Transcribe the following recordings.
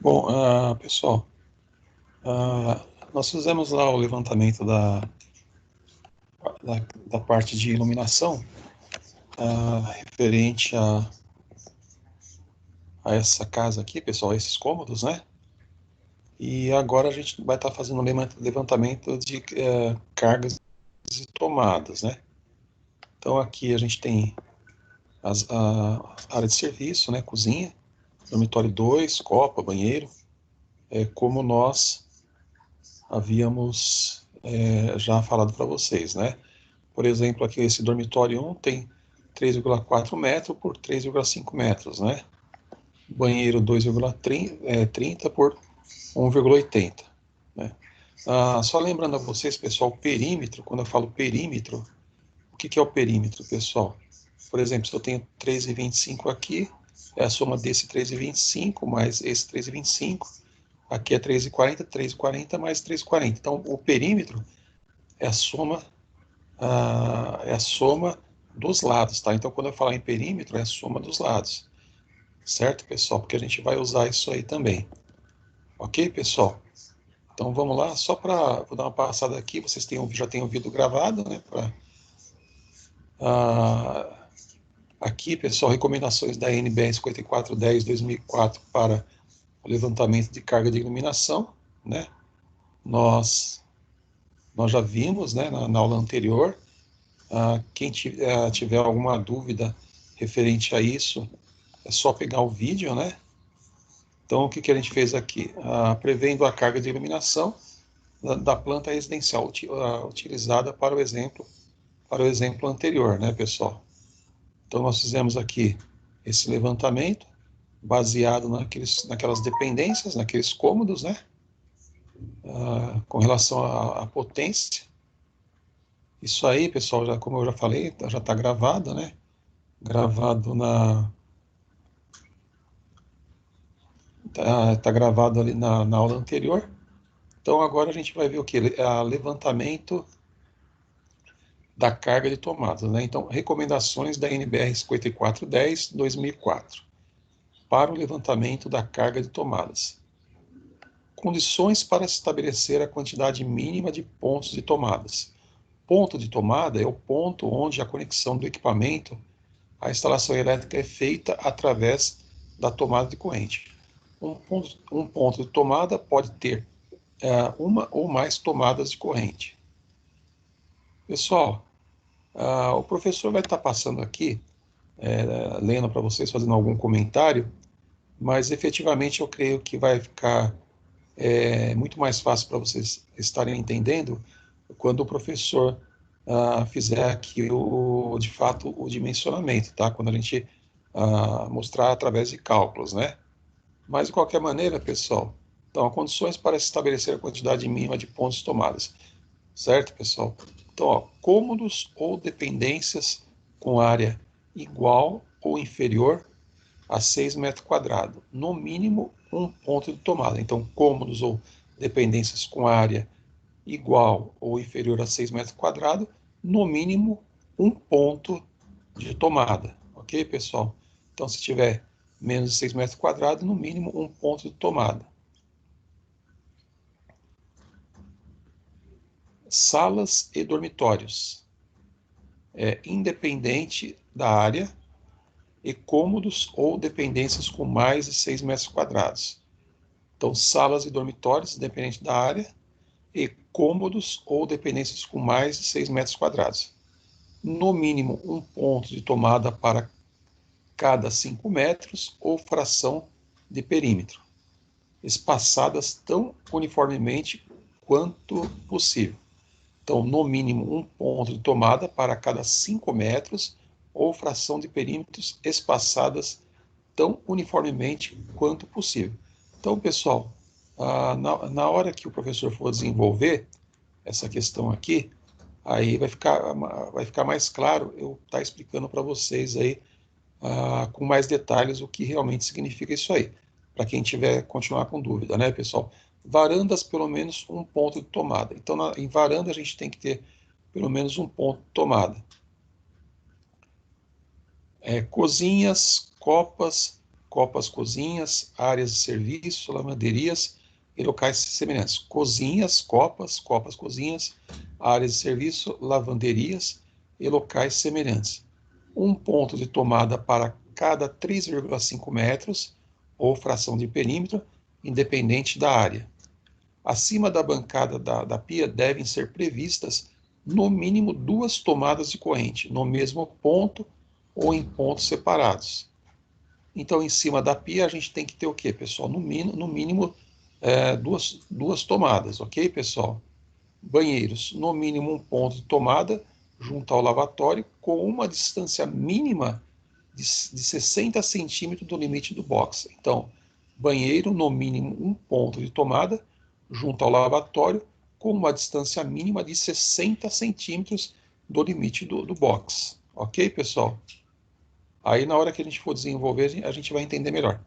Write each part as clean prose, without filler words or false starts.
Bom, pessoal, ah, nós fizemos lá o levantamento da parte de iluminação referente a essa casa aqui, pessoal, a esses cômodos, né? E agora a gente vai estar fazendo um levantamento de cargas e tomadas, né? Então aqui a gente tem a área de serviço, né? Cozinha, dormitório 2, copa, banheiro, como nós havíamos já falado para vocês, né? Por exemplo, aqui esse dormitório 1 tem 3,4 metros por 3,5 metros, né? Banheiro 2,30 por 1,80, né? Só lembrando a vocês, pessoal, o perímetro, quando eu falo perímetro, o que é o perímetro, pessoal? Por exemplo, se eu tenho 3,25 aqui, é a soma desse 3,25 mais esse 3,25, aqui é 3,40, 3,40 mais 3,40. Então, o perímetro é é a soma dos lados, tá? Então, quando eu falar em perímetro, é a soma dos lados, certo, pessoal? Porque a gente vai usar isso aí também, ok, pessoal? Então, vamos lá, só para vou dar uma passada aqui, vocês já têm o vídeo gravado, né? Ah, aqui, pessoal, recomendações da NBR 5410-2004 para o levantamento de carga de iluminação, né? Nós, nós já vimos, né, na aula anterior. Quem tiver alguma dúvida referente a isso, é só pegar o vídeo, né? Então, o que a gente fez aqui? Prevendo a carga de iluminação da planta residencial utilizada para o exemplo anterior, né, pessoal? Então, nós fizemos aqui esse levantamento baseado naquelas dependências, naqueles cômodos, né? Com relação à potência. Isso aí, pessoal, já, como eu já falei, já está gravado, né? Gravado tá gravado ali na aula anterior. Então agora a gente vai ver o que? Levantamento da carga de tomadas, né? Então, recomendações da NBR 5410-2004 para o levantamento da carga de tomadas. Condições para estabelecer a quantidade mínima de pontos de tomadas. Ponto de tomada é o ponto onde a conexão do equipamento à instalação elétrica é feita através da tomada de corrente. Um ponto de tomada pode ter uma ou mais tomadas de corrente. Pessoal, o professor vai estar passando aqui, lendo para vocês, fazendo algum comentário, mas efetivamente eu creio que vai ficar muito mais fácil para vocês estarem entendendo quando o professor fizer aqui de fato o dimensionamento, tá? Quando a gente mostrar através de cálculos, né? Mas de qualquer maneira, pessoal, então, condições para estabelecer a quantidade mínima de pontos tomadas, certo, pessoal? Então, cômodos ou dependências com área igual ou inferior a 6 metros quadrados, no mínimo um ponto de tomada. Então, cômodos ou dependências com área igual ou inferior a 6 metros quadrados, no mínimo um ponto de tomada, ok, pessoal? Então, se tiver menos de 6 metros quadrados, no mínimo um ponto de tomada. Salas e dormitórios. Independente da área, e cômodos ou dependências com mais de 6 metros quadrados. Então, salas e dormitórios, independente da área, e cômodos ou dependências com mais de 6 metros quadrados. No mínimo, um ponto de tomada para cada 5 metros ou fração de perímetro, espaçadas tão uniformemente quanto possível. Então, no mínimo, um ponto de tomada para cada 5 metros ou fração de perímetros espaçadas tão uniformemente quanto possível. Então, pessoal, na hora que o professor for desenvolver essa questão aqui, aí vai ficar mais claro eu estar explicando para vocês aí com mais detalhes o que realmente significa isso aí, para quem tiver continuar com dúvida, né, pessoal? Varandas, pelo menos um ponto de tomada. Então, em varanda, a gente tem que ter pelo menos um ponto de tomada. Cozinhas, copas, copas, cozinhas, áreas de serviço, lavanderias e locais semelhantes. Cozinhas, copas, cozinhas, áreas de serviço, lavanderias e locais semelhantes. Um ponto de tomada para cada 3,5 metros, ou fração de perímetro, independente da área. Acima da bancada da pia devem ser previstas no mínimo 2 tomadas de corrente, no mesmo ponto ou em pontos separados. Então, em cima da pia, a gente tem que ter o quê, pessoal? No mínimo duas tomadas, ok, pessoal? Banheiros, no mínimo um ponto de tomada junto ao lavatório, com uma distância mínima de 60 centímetros do limite do box. Então, banheiro, no mínimo um ponto de tomada junto ao lavatório, com uma distância mínima de 60 centímetros do limite do box. Ok, pessoal? Aí, na hora que a gente for desenvolver, a gente vai entender melhor.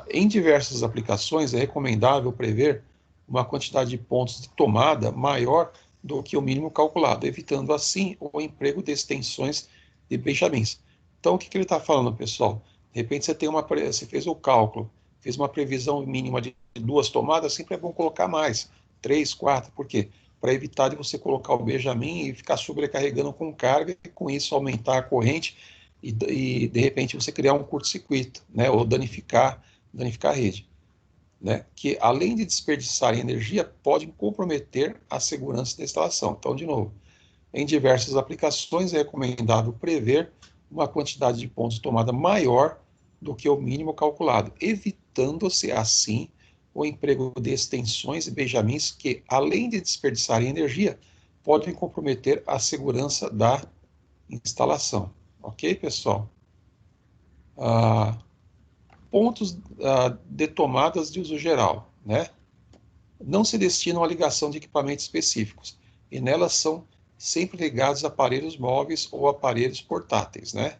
Em diversas aplicações, é recomendável prever uma quantidade de pontos de tomada maior do que o mínimo calculado, evitando assim o emprego de extensões de benjamins. Então, o que ele está falando, pessoal? De repente você fez o cálculo, fez uma previsão mínima de 2 tomadas, sempre é bom colocar mais, 3, 4, por quê? Para evitar de você colocar o benjamin e ficar sobrecarregando com carga e com isso aumentar a corrente e de repente você criar um curto-circuito, né, ou danificar a rede, né, que além de desperdiçar energia, podem comprometer a segurança da instalação. Então, de novo, em diversas aplicações é recomendável prever uma quantidade de pontos de tomada maior do que o mínimo calculado, evitando-se assim o emprego de extensões e benjamins que, além de desperdiçarem energia, podem comprometer a segurança da instalação. Ok, pessoal? Pontos de tomadas de uso geral, né? Não se destinam à ligação de equipamentos específicos, e nelas são sempre ligados a aparelhos móveis ou aparelhos portáteis, né?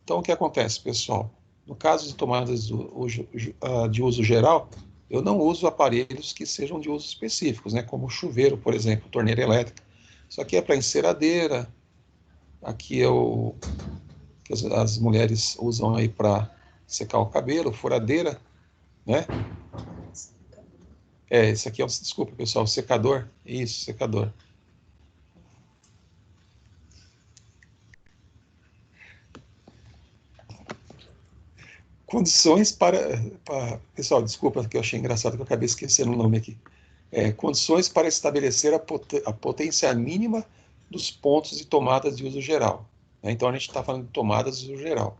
Então, o que acontece, pessoal? No caso de tomadas de uso geral, eu não uso aparelhos que sejam de uso específicos, né? Como chuveiro, por exemplo, torneira elétrica. Isso aqui é para enceradeira, aqui é o que as mulheres usam aí para secar o cabelo, furadeira, né? Esse aqui é desculpa, pessoal, secador. Isso, secador. Condições pessoal, desculpa que eu achei engraçado que eu acabei esquecendo o nome aqui. Condições para estabelecer a potência mínima dos pontos de tomadas de uso geral. Né? Então, a gente está falando de tomadas de uso geral.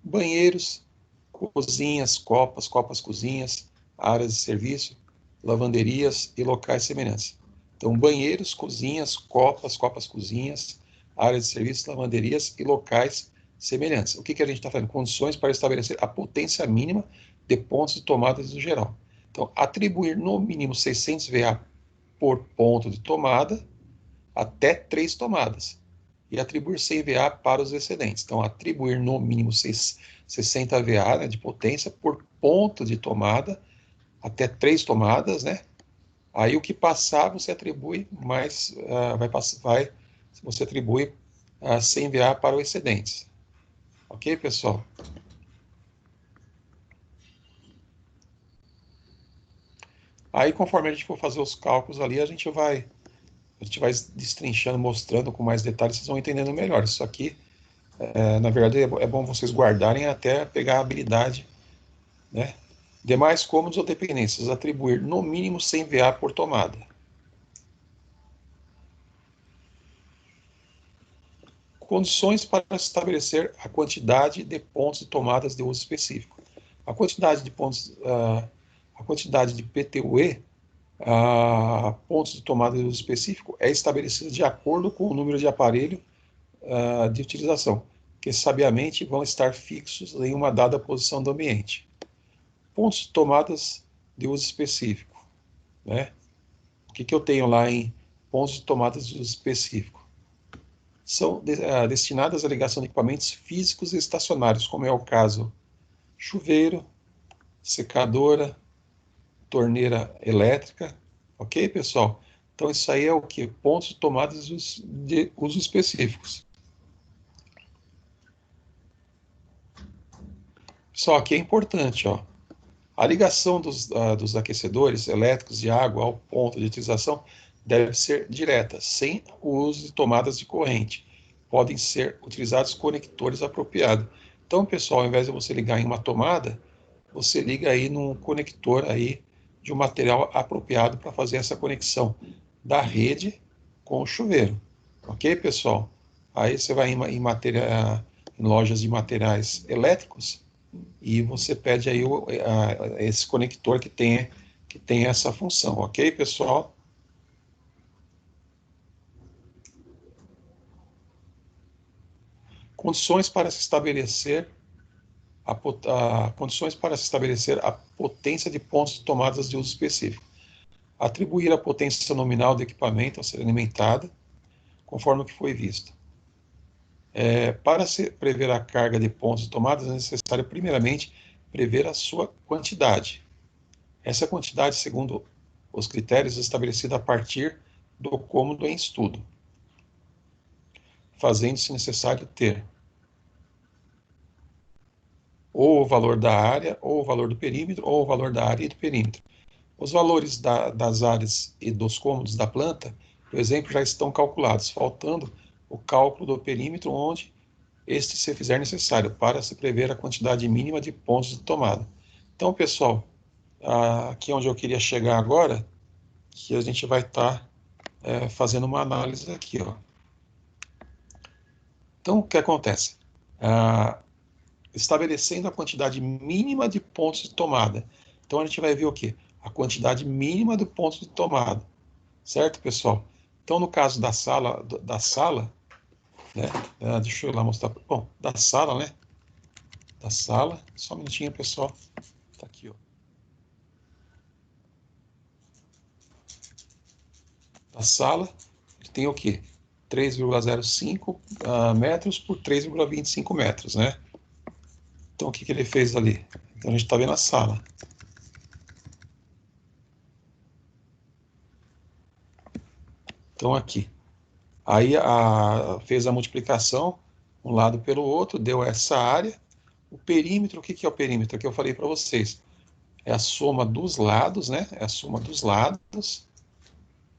Banheiros, cozinhas, copas, cozinhas, áreas de serviço, lavanderias e locais semelhantes. Então, banheiros, cozinhas, copas, cozinhas, áreas de serviço, lavanderias e locais semelhantes. O que a gente está fazendo? Condições para estabelecer a potência mínima de pontos de tomada de uso geral. Então, atribuir no mínimo 600 VA por ponto de tomada até 3 tomadas. E atribuir 100 VA para os excedentes. Então, atribuir no mínimo 60 VA, né, de potência por ponto de tomada até 3 tomadas, né? Aí o que passar, você atribui mais, você atribui 100 VA para o excedente. Ok, pessoal? Aí, conforme a gente for fazer os cálculos ali, a gente vai destrinchando, mostrando com mais detalhes, vocês vão entendendo melhor. Isso aqui, na verdade, é bom vocês guardarem até pegar a habilidade, né? Demais cômodos ou dependências, atribuir no mínimo 100 VA por tomada. Condições para estabelecer a quantidade de pontos de tomadas de uso específico. A quantidade de pontos, a quantidade de PTUE, pontos de tomada de uso específico, é estabelecida de acordo com o número de aparelho de utilização, que sabiamente vão estar fixos em uma dada posição do ambiente. Pontos de tomadas de uso específico, né? O que eu tenho lá em pontos de tomadas de uso específico? São destinadas à ligação de equipamentos físicos e estacionários, como é o caso chuveiro, secadora, torneira elétrica, ok, pessoal? Então, isso aí é o que? Pontos de tomadas de uso específicos. Só que é importante, ó, a ligação dos aquecedores elétricos de água ao ponto de utilização deve ser direta, sem o uso de tomadas de corrente. Podem ser utilizados conectores apropriados. Então, pessoal, ao invés de você ligar em uma tomada, você liga aí num conector aí de um material apropriado para fazer essa conexão da rede com o chuveiro. Ok, pessoal? Aí você vai em lojas de materiais elétricos e você pede aí esse conector que tem essa função, ok, pessoal? Condições para se estabelecer condições para se estabelecer a potência de pontos de tomadas de uso específico. Atribuir a potência nominal do equipamento a ser alimentada, conforme o que foi visto. Para se prever a carga de pontos de tomadas, é necessário, primeiramente, prever a sua quantidade. Essa quantidade, segundo os critérios estabelecidos a partir do cômodo em estudo, fazendo-se necessário ter ou o valor da área, ou o valor do perímetro, ou o valor da área e do perímetro. Os valores das áreas e dos cômodos da planta, por exemplo, já estão calculados, faltando o cálculo do perímetro, onde este se fizer necessário, para se prever a quantidade mínima de pontos de tomada. Então, pessoal, aqui onde eu queria chegar agora, que a gente vai estar fazendo uma análise aqui, ó. Então, o que acontece? Estabelecendo a quantidade mínima de pontos de tomada. Então, a gente vai ver o quê? A quantidade mínima de pontos de tomada. Certo, pessoal? Então, no caso da sala, né? Deixa eu lá mostrar. Bom, da sala, né? Da sala. Só um minutinho, pessoal. Tá aqui, ó. Da sala, tem o quê? 3,05 metros por 3,25 metros, né? Então, o que ele fez ali? Então, a gente está vendo a sala. Então, aqui. Aí, fez a multiplicação, um lado pelo outro, deu essa área. O perímetro, o que é o perímetro? Que eu falei para vocês. É a soma dos lados, né? É a soma dos lados,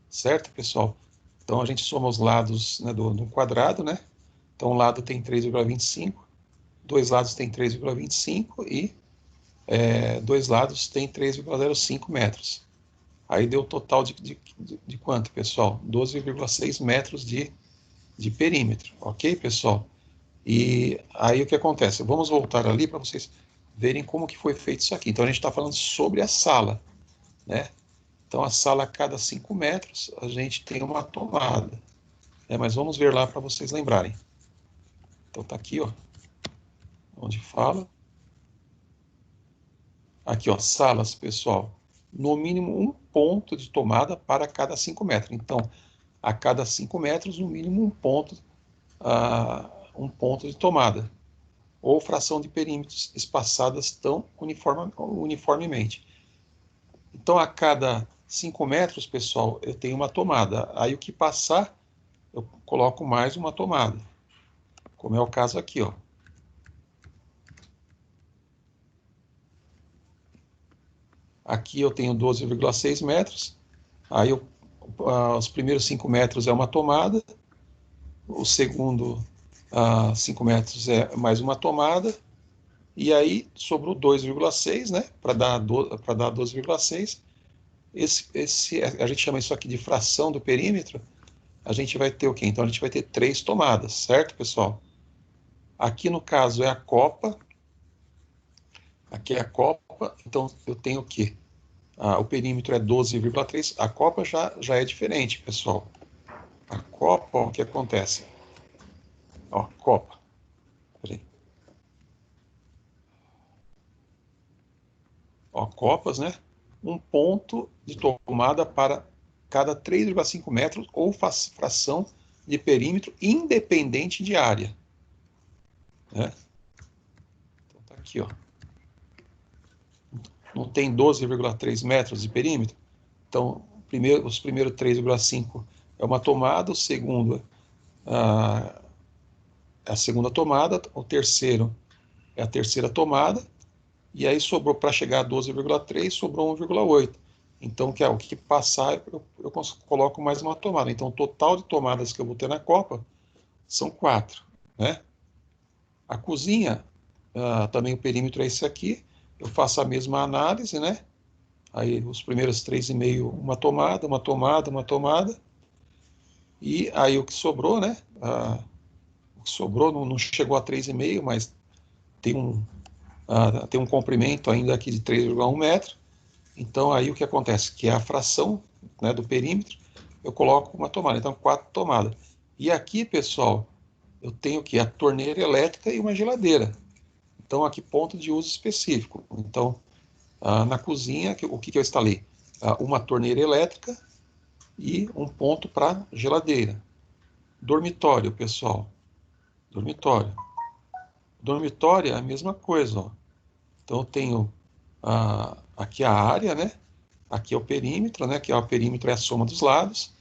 certo, pessoal? Então, a gente soma os lados, né, do quadrado, né? Então, um lado tem 3,25, dois lados tem 3,25 e dois lados tem 3,05 metros. Aí deu o total de quanto, pessoal? 12,6 metros de perímetro, ok, pessoal? E aí o que acontece? Vamos voltar ali para vocês verem como que foi feito isso aqui. Então, a gente está falando sobre a sala, né? Então, a sala a cada 5 metros, a gente tem uma tomada. Mas vamos ver lá para vocês lembrarem. Então, tá aqui, ó, onde fala. Aqui, ó, salas, pessoal. No mínimo um ponto de tomada para cada 5 metros. Então, a cada 5 metros, no mínimo um ponto de tomada. Ou fração de perímetros espaçadas tão uniformemente. Então, a cada 5 metros, pessoal, eu tenho uma tomada. Aí, o que passar, eu coloco mais uma tomada. Como é o caso aqui, ó. Aqui eu tenho 12,6 metros. Aí, os primeiros 5 metros é uma tomada. O segundo 5 metros é mais uma tomada. E aí, sobrou 2,6, né? Para dar 12,6. A gente chama isso aqui de fração do perímetro. A gente vai ter o quê? Então, a gente vai ter 3 tomadas, certo, pessoal? Aqui, no caso, é a copa. Aqui é a copa. Então, eu tenho o quê? O perímetro é 12,3. A copa já é diferente, pessoal. A copa, ó, o que acontece? Ó, copa. Peraí. Ó, copas, né? Um ponto de tomada para cada 3,5 metros ou fração de perímetro independente de área. Né? Então tá aqui, ó. Não tem 12,3 metros de perímetro? Então, os primeiros 3,5 é uma tomada, o segundo é a segunda tomada, o terceiro é a terceira tomada, E aí sobrou, para chegar a 12,3, sobrou 1,8. Então, que é o que passar, eu coloco mais uma tomada. Então, o total de tomadas que eu vou ter na Copa são 4, né? A cozinha, também o perímetro é esse aqui. Eu faço a mesma análise, né? Aí os primeiros 3,5, uma tomada, uma tomada, uma tomada. E aí o que sobrou, né? O que sobrou não chegou a 3,5, mas tem tem um comprimento ainda aqui de 3,1 metros. Então aí o que acontece? Que é a fração, né, do perímetro, eu coloco uma tomada. Então 4 tomadas. E aqui, pessoal, eu tenho aqui a torneira elétrica e uma geladeira. Então aqui ponto de uso específico. Então na cozinha, o que eu instalei? Uma torneira elétrica e um ponto para geladeira. Dormitório, pessoal. Dormitório. Dormitório é a mesma coisa, ó. Então eu tenho aqui a área, né? Aqui é o perímetro, né? Que é o perímetro é a soma dos lados.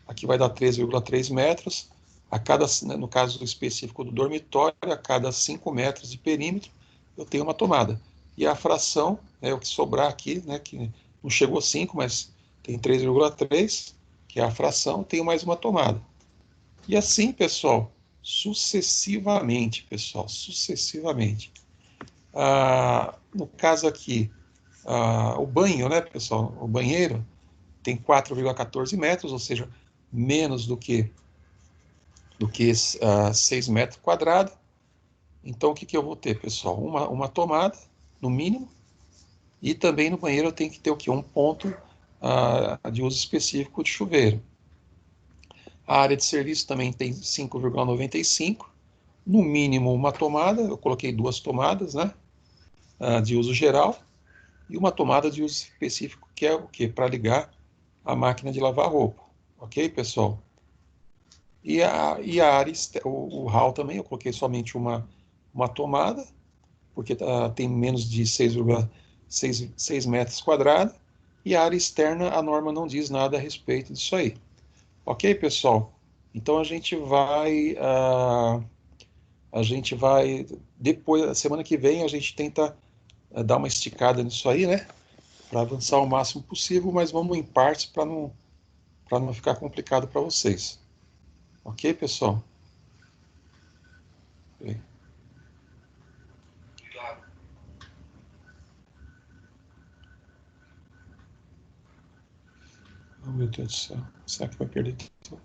Aqui vai dar 3,3 metros. A cada, né, no caso específico do dormitório, a cada 5 metros de perímetro, eu tenho uma tomada. E a fração, né, o que sobrar aqui, né, que não chegou a 5, mas tem 3,3, que é a fração, tenho mais uma tomada. E assim, pessoal, sucessivamente, pessoal, sucessivamente. No caso aqui, o banho, né, pessoal, o banheiro tem 4,14 metros, ou seja, menos do que 6 metros quadrados. Então, o que eu vou ter, pessoal? Uma tomada, no mínimo, e também no banheiro eu tenho que ter o quê? Um ponto de uso específico de chuveiro. A área de serviço também tem 5,95, no mínimo uma tomada, eu coloquei 2 tomadas, né, de uso geral, e uma tomada de uso específico, que é o quê? Para ligar a máquina de lavar roupa. Ok, pessoal? E a área, o hall também, eu coloquei somente uma tomada, porque tem menos de 6 metros quadrados, e a área externa, a norma não diz nada a respeito disso aí. Ok, pessoal? Então depois, semana que vem, a gente tenta dar uma esticada nisso aí, né? Para avançar o máximo possível, mas vamos em partes para não ficar complicado para vocês. Ok, pessoal? Ok. Oh, meu Deus do céu. Será que vai perder tudo?